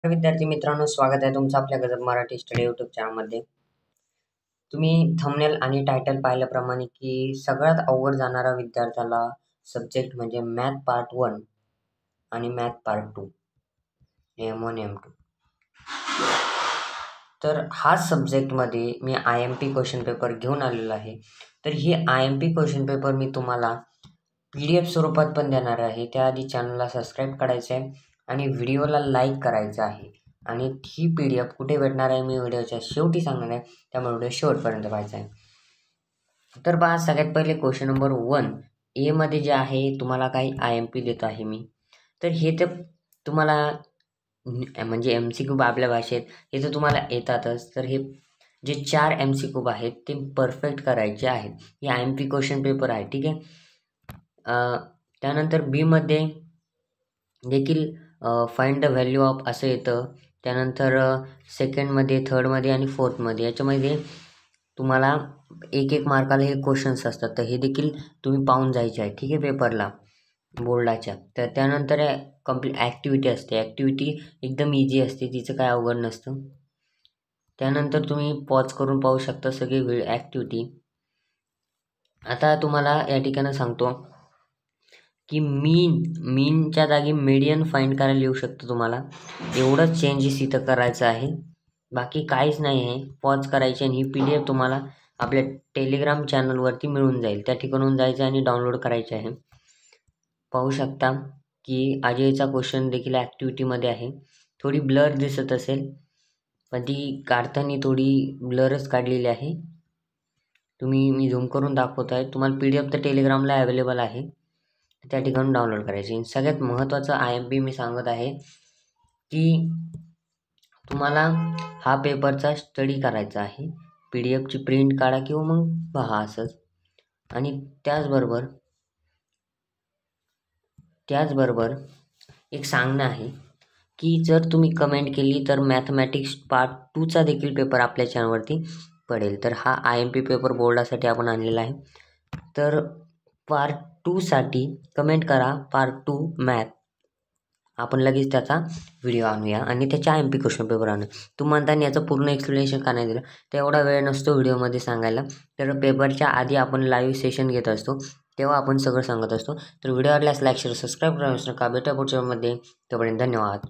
तर विद्यार्थी मित्रांनो, स्वागत आहे तुमचं आपल्या गजब मराठी स्टडी यूट्यूब चॅनलमध्ये. तुम्ही थंबनेल आणि टायटल पाहिल्याप्रमाणे की सगळ्यात अवघड जाणारा विद्यार्थ्याला सब्जेक्ट म्हणजे मॅथ पार्ट 1 आणि मॅथ पार्ट 2, M1 M2. तर हा सब्जेक्टमध्ये मी IMP क्वेश्चन पेपर घेऊन आलेलो आहे. तर ही IMP क्वेश्चन पेपर मी तुम्हाला PDF स्वरूपात पण देणार आहे. त्याआधी चॅनलला सबस्क्राईब करायचं आहे आणि व्हिडिओला लाईक करायचं आहे. आणि ही PDF कुठे भेटणार आहे मी व्हिडिओच्या शेवटी सांगणार आहे, त्यामुळे व्हिडिओ शेवटपर्यंत पाहायचा आहे. तर पहा, सगळ्यात पहिले क्वेश्चन नंबर 1 ए मध्ये जे आहे तुम्हाला काही IMP देत आहे मी. तर हे तर तुम्हाला म्हणजे MCQ आपल्या भाषेत हे तर तुम्हाला येतातच. तर हे जे 4 MCQ आहेत ते परफेक्ट करायचे आहेत. हे IMP क्वेश्चन पेपर आहे, ठीक आहे. त्यानंतर बी मध्ये देखील फाइंड द व्हॅल्यू ऑफ असं येतं. त्यानंतर सेकंडमध्ये, थर्डमध्ये आणि फोर्थमध्ये याच्यामध्ये तुम्हाला एक मार्काला हे क्वेश्चन्स असतात. तर हे देखील तुम्ही पाहून जायचे आहे, ठीक आहे, पेपरला बोर्डाच्या. तर त्यानंतर कंप्लीट ॲक्टिव्हिटी असते. ॲक्टिव्हिटी एकदम इझी असते, तिचं काय अवघड नसतं. त्यानंतर तुम्ही पॉज करून पाहू शकता सगळी ॲक्टिव्हिटी. आता तुम्हाला या ठिकाणी सांगतो की मीनच्या जागी मीडियन फाइंड करायला येऊ शकतं तुम्हाला. एवढंच चेंजेस इथं करायचं आहे, बाकी काहीच नाही आहे. पॉज करायची आणि ही PDF तुम्हाला आपल्या टेलिग्राम चॅनलवरती मिळून जाईल. त्या ठिकाणून जायचं आणि डाउनलोड करायचे आहे. पाहू शकता की अजयचा क्वेश्चन देखील ॲक्टिव्हिटीमध्ये आहे. थोडी ब्लर दिसत असेल, पण ती काढताना थोडी ब्लरच काढलेली आहे. मी झूम करून दाखवत आहे. तुम्हाला PDF तर टेलिग्रामला अवेलेबल आहे, त्या ठिकाणी डाउनलोड करायची. सगळ्यात महत्त्वाचं IMP मी सांगत आहे की तुम्हाला हा पेपरचा स्टडी करायचा आहे. PDFची प्रिंट काढा किंवा मग पहा असंच. आणि त्याचबरोबर एक सांगणं आहे की जर तुम्ही कमेंट केली तर मॅथमॅटिक्स पार्ट 2चा देखील पेपर आपल्या चॅनलवरती पडेल. तर हा IMP पेपर बोर्डासाठी आपण आणलेला आहे. तर पार्ट 2साठी कमेंट करा पार्ट 2 मॅथ. आपण लगेच त्याचा व्हिडिओ आणूया आणि त्याच्या IMP क्वेश्चन पेपर आणूया. तुम्ही म्हणता याचं पूर्ण एक्सप्लेनेशन का नाही दिलं, तर एवढा वेळ नसतो व्हिडिओमध्ये सांगायला. तर पेपरच्या आधी आपण लाईव्ह सेशन घेत असतो, तेव्हा आपण सगळं सांगत असतो. तर व्हिडिओ आवडल्यास लाईक, शेअर, सबस्क्राईब करा. का भेटा पुढच्या मध्ये. तोपर्यंत धन्यवाद.